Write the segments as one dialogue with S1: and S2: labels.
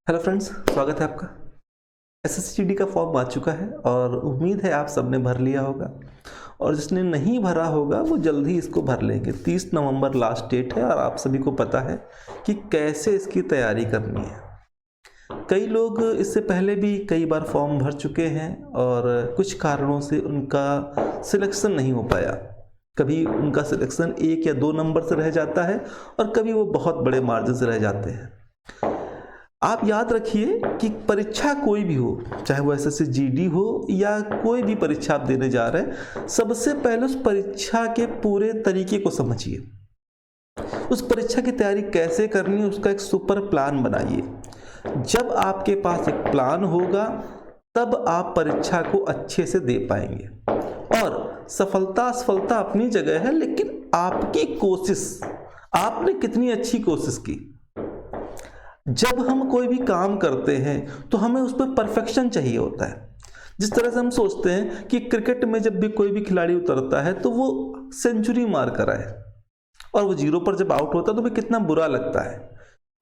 S1: Hello friends, स्वागत है आपका। एसएससीजीडी का फॉर्म आ चुका है और उम्मीद है आप सबने भर लिया होगा और जिसने नहीं भरा होगा वो जल्द ही इसको भर लेंगे। 30 नवंबर लास्ट डेट है और आप सभी को पता है कि कैसे इसकी तैयारी करनी है। कई लोग इससे पहले भी कई बार फॉर्म भर चुके हैं और कुछ कारणों से उनका सिलेक्शन नहीं हो पाया। कभी उनका सिलेक्शन 1 या 2 नंबर से रह जाता है और कभी वो बहुत बड़े मार्जिन से रह जाते हैं। आप याद रखिए कि परीक्षा कोई भी हो, चाहे वो एसएससीजीडी हो या कोई भी परीक्षा आप देने जा रहे हैं, सबसे पहले उस परीक्षा के पूरे तरीके को समझिए। उस परीक्षा की तैयारी कैसे करनी है उसका एक सुपर प्लान बनाइए। जब आपके पास एक प्लान होगा तब आप परीक्षा को अच्छे से दे पाएंगे। और सफलता असफलता अपनी जगह है, लेकिन आपकी कोशिश, आपने कितनी अच्छी कोशिश की। जब हम कोई भी काम करते हैं तो हमें उस पर परफेक्शन चाहिए होता है। जिस तरह से हम सोचते हैं कि क्रिकेट में जब भी कोई भी खिलाड़ी उतरता है तो वो सेंचुरी मार कर आए और वो 0 पर जब आउट होता है तो हमें कितना बुरा लगता है।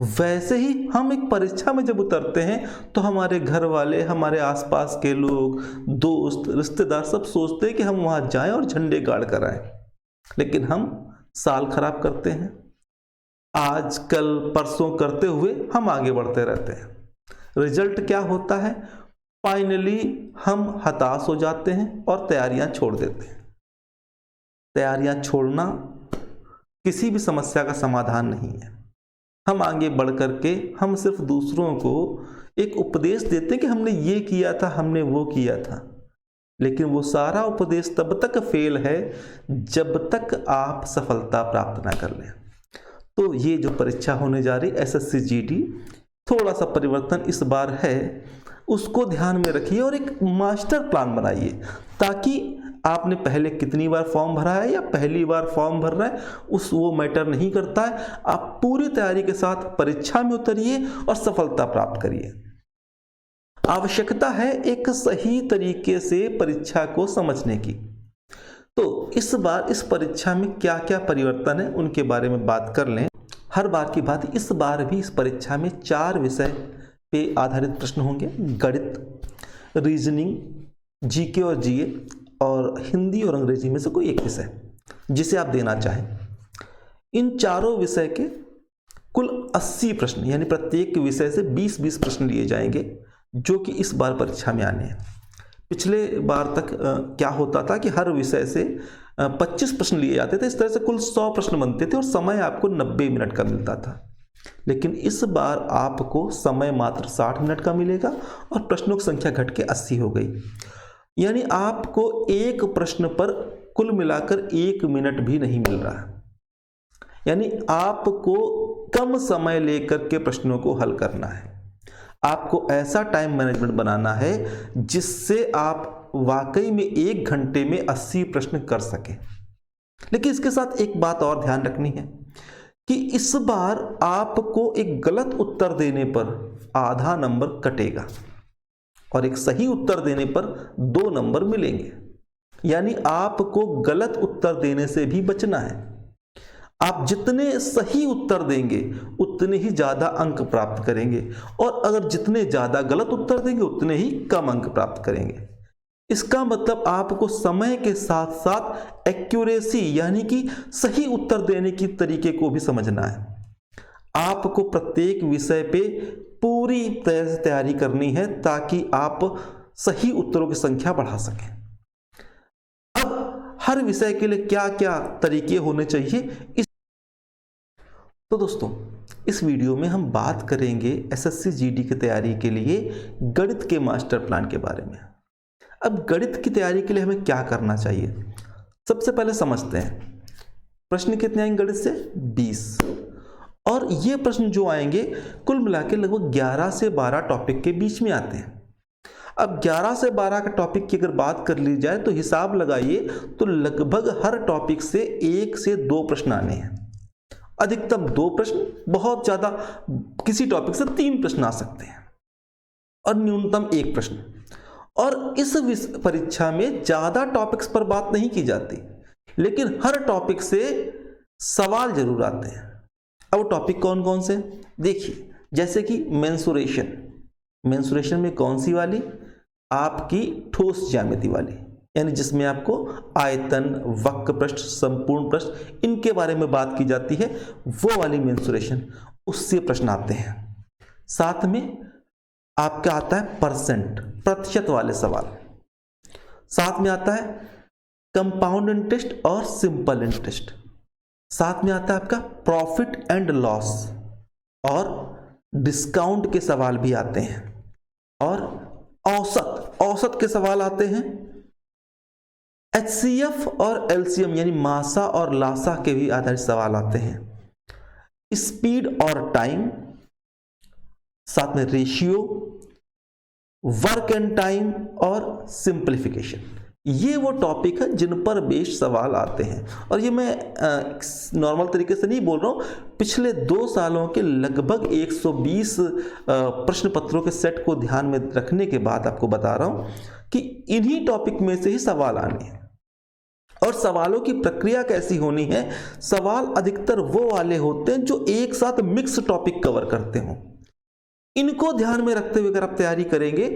S1: वैसे ही हम एक परीक्षा में जब उतरते हैं तो हमारे घर वाले, हमारे आसपास के लोग, दोस्त, रिश्तेदार सब सोचते हैं कि हम वहां जाएं और झंडे गाड़ कर आए, लेकिन हम साल खराब करते हैं। आज कल परसों करते हुए हम आगे बढ़ते रहते हैं। रिजल्ट क्या होता है? फाइनली हम हताश हो जाते हैं और तैयारियां छोड़ देते हैं। तैयारियां छोड़ना किसी भी समस्या का समाधान नहीं है। हम आगे बढ़ करके हम सिर्फ दूसरों को एक उपदेश देते हैं कि हमने ये किया था, हमने वो किया था, लेकिन वो सारा उपदेश तब तक फेल है जब तक आप सफलता प्राप्त ना कर लें। तो ये जो परीक्षा होने जा रही एसएससीजीडी, थोड़ा सा परिवर्तन इस बार है, उसको ध्यान में रखिए और एक मास्टर प्लान बनाइए ताकि आपने पहले कितनी बार फॉर्म भरा है या पहली बार फॉर्म भर रहे हैं वो मैटर नहीं करता है। आप पूरी तैयारी के साथ परीक्षा में उतरिए और सफलता प्राप्त करिए। आवश्यकता है एक सही तरीके से परीक्षा को समझने की। तो इस बार इस परीक्षा में क्या क्या परिवर्तन है उनके बारे में बात कर लें। हर बार की बात इस बार भी इस परीक्षा में 4 विषय पे आधारित प्रश्न होंगे। गणित, रीजनिंग, जीके और जीए और हिंदी और अंग्रेजी में से कोई एक विषय जिसे आप देना चाहें। इन चारों विषय के कुल 80 प्रश्न, यानी प्रत्येक विषय से 20-20 प्रश्न लिए जाएंगे जो कि इस बार परीक्षा में आने हैं। पिछले बार तक क्या होता था कि हर विषय से 25 प्रश्न लिए जाते थे। इस तरह से कुल 100 प्रश्न बनते थे और समय आपको 90 मिनट का मिलता था। लेकिन इस बार आपको समय मात्र 60 मिनट का मिलेगा और प्रश्नों की संख्या घट के 80 हो गई। यानी आपको एक प्रश्न पर कुल मिलाकर 1 मिनट भी नहीं मिल रहा। यानी आपको कम समय लेकर के प्रश्नों को हल करना है। आपको ऐसा टाइम मैनेजमेंट बनाना है जिससे आप वाकई में 1 घंटे में 80 प्रश्न कर सकें। लेकिन इसके साथ एक बात और ध्यान रखनी है कि इस बार आपको एक गलत उत्तर देने पर आधा नंबर कटेगा और एक सही उत्तर देने पर 2 नंबर मिलेंगे। यानी आपको गलत उत्तर देने से भी बचना है। आप जितने सही उत्तर देंगे उतने ही ज्यादा अंक प्राप्त करेंगे और अगर जितने ज्यादा गलत उत्तर देंगे उतने ही कम अंक प्राप्त करेंगे। इसका मतलब आपको समय के साथ साथ एक्यूरेसी, यानी कि सही उत्तर देने की तरीके को भी समझना है। आपको प्रत्येक विषय पे पूरी तरह से तैयारी करनी है ताकि आप सही उत्तरों की संख्या बढ़ा सकें। अब हर विषय के लिए क्या क्या तरीके होने चाहिए तो दोस्तों, इस वीडियो में हम बात करेंगे एसएससीजीडी की तैयारी के लिए गणित के मास्टर प्लान के बारे में। अब गणित की तैयारी के लिए हमें क्या करना चाहिए, सबसे पहले समझते हैं। प्रश्न कितने आएंगे गणित से? 20। और ये प्रश्न जो आएंगे कुल मिला के लगभग 11 से 12 टॉपिक के बीच में आते हैं। अब 11 से 12 का टॉपिक की अगर बात कर ली जाए तो हिसाब लगाइए तो लगभग हर टॉपिक से 1 से 2 प्रश्न आने हैं। अधिकतम 2 प्रश्न, बहुत ज्यादा किसी टॉपिक से 3 प्रश्न आ सकते हैं और न्यूनतम 1 प्रश्न। और इस परीक्षा में ज्यादा टॉपिक्स पर बात नहीं की जाती, लेकिन हर टॉपिक से सवाल जरूर आते हैं। अब टॉपिक कौन कौन से देखिए। जैसे कि मेंसुरेशन, मेंसुरेशन में कौन सी वाली, आपकी ठोस ज्यामिति वाली, यानी जिसमें आपको आयतन, वक्र पृष्ठ, संपूर्ण पृष्ठ, इनके बारे में बात की जाती है, वो वाली मेंसुरेशन, उससे प्रश्न आते हैं। साथ में आपका आता है परसेंट, प्रतिशत वाले सवाल। साथ में आता है कंपाउंड इंटरेस्ट और सिंपल इंटरेस्ट। साथ में आता है आपका प्रॉफिट एंड लॉस और डिस्काउंट के सवाल भी आते हैं, और औसत के सवाल आते हैं। HCF और LCM यानी मासा और लासा के भी आधारित सवाल आते हैं। स्पीड और टाइम, साथ में रेशियो, वर्क एंड टाइम और सिंप्लीफिकेशन, ये वो टॉपिक है जिन पर बेस्ड सवाल आते हैं। और ये मैं नॉर्मल तरीके से नहीं बोल रहा हूँ, पिछले 2 सालों के लगभग 120 प्रश्न पत्रों के सेट को ध्यान में रखने के बाद आपको बता रहा हूँ कि इन्हीं टॉपिक में से ही सवाल आने हैं। और सवालों की प्रक्रिया कैसी होनी है, सवाल अधिकतर वो वाले होते हैं जो एक साथ मिक्स टॉपिक कवर करते हों। इनको ध्यान में रखते हुए अगर आप तैयारी करेंगे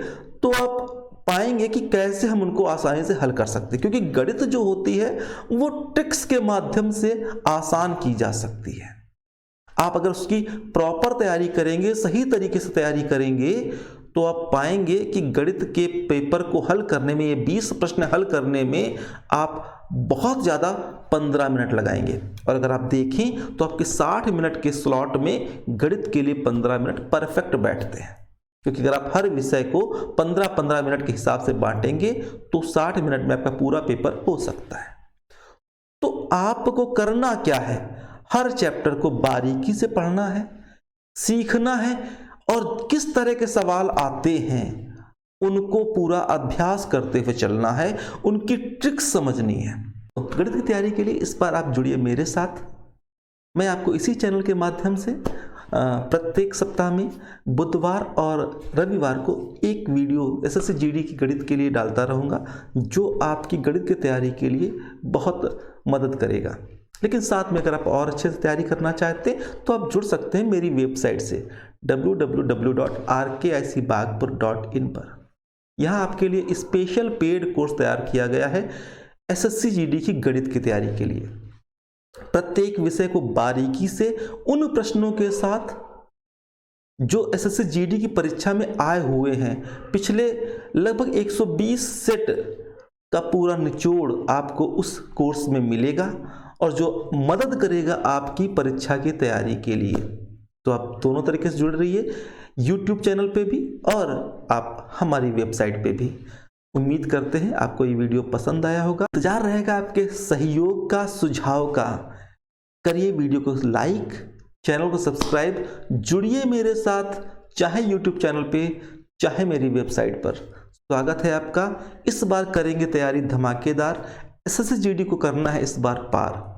S1: तो आप पाएंगे कि कैसे हम उनको आसानी से हल कर सकते हैं, क्योंकि गणित जो होती है वो ट्रिक्स के माध्यम से आसान की जा सकती है। आप अगर उसकी प्रॉपर तैयारी करेंगे, सही तरीके से तैयारी करेंगे, तो आप पाएंगे कि गणित के पेपर को हल करने में, ये 20 प्रश्न हल करने में आप बहुत ज़्यादा 15 मिनट लगाएंगे। और अगर आप देखें तो आपके 60 मिनट के स्लॉट में गणित के लिए 15 मिनट परफेक्ट बैठते हैं, क्योंकि अगर आप हर विषय को 15-15 मिनट के हिसाब से बांटेंगे तो 60 मिनट में आपका पूरा पेपर हो सकता है। तो आपको करना क्या है, हर चैप्टर को बारीकी से पढ़ना है, सीखना है, और किस तरह के सवाल आते हैं उनको पूरा अभ्यास करते हुए चलना है, उनकी ट्रिक्स समझनी है। तो गणित की तैयारी के लिए इस बार आप जुड़िए मेरे साथ। मैं आपको इसी चैनल के माध्यम से प्रत्येक सप्ताह में बुधवार और रविवार को एक वीडियो SSC GD की गणित के लिए डालता रहूँगा, जो आपकी गणित की तैयारी के लिए बहुत मदद करेगा। लेकिन साथ में अगर आप और अच्छे से तैयारी करना चाहते हैं तो आप जुड़ सकते हैं मेरी वेबसाइट से www.rkicbagpur.in पर। यहाँ आपके लिए स्पेशल पेड कोर्स तैयार किया गया है SSC GD की गणित की तैयारी के लिए। प्रत्येक विषय को बारीकी से उन प्रश्नों के साथ जो SSC GD की परीक्षा में आए हुए हैं, पिछले लगभग 120 सेट का पूरा निचोड़ आपको उस कोर्स में मिलेगा, और जो मदद करेगा आपकी परीक्षा की तैयारी के लिए। तो आप दोनों तरीके से जुड़ रहिए, YouTube चैनल पे भी और आप हमारी वेबसाइट पे भी। उम्मीद करते हैं आपको ये वीडियो पसंद आया होगा। इंतजार रहेगा आपके सहयोग का, सुझाव का। करिए वीडियो को लाइक, चैनल को सब्सक्राइब, जुड़िए मेरे साथ, चाहे YouTube चैनल पे चाहे मेरी वेबसाइट पर। स्वागत है आपका। इस बार करेंगे तैयारी धमाकेदार, SSC GD को करना है इस बार पार।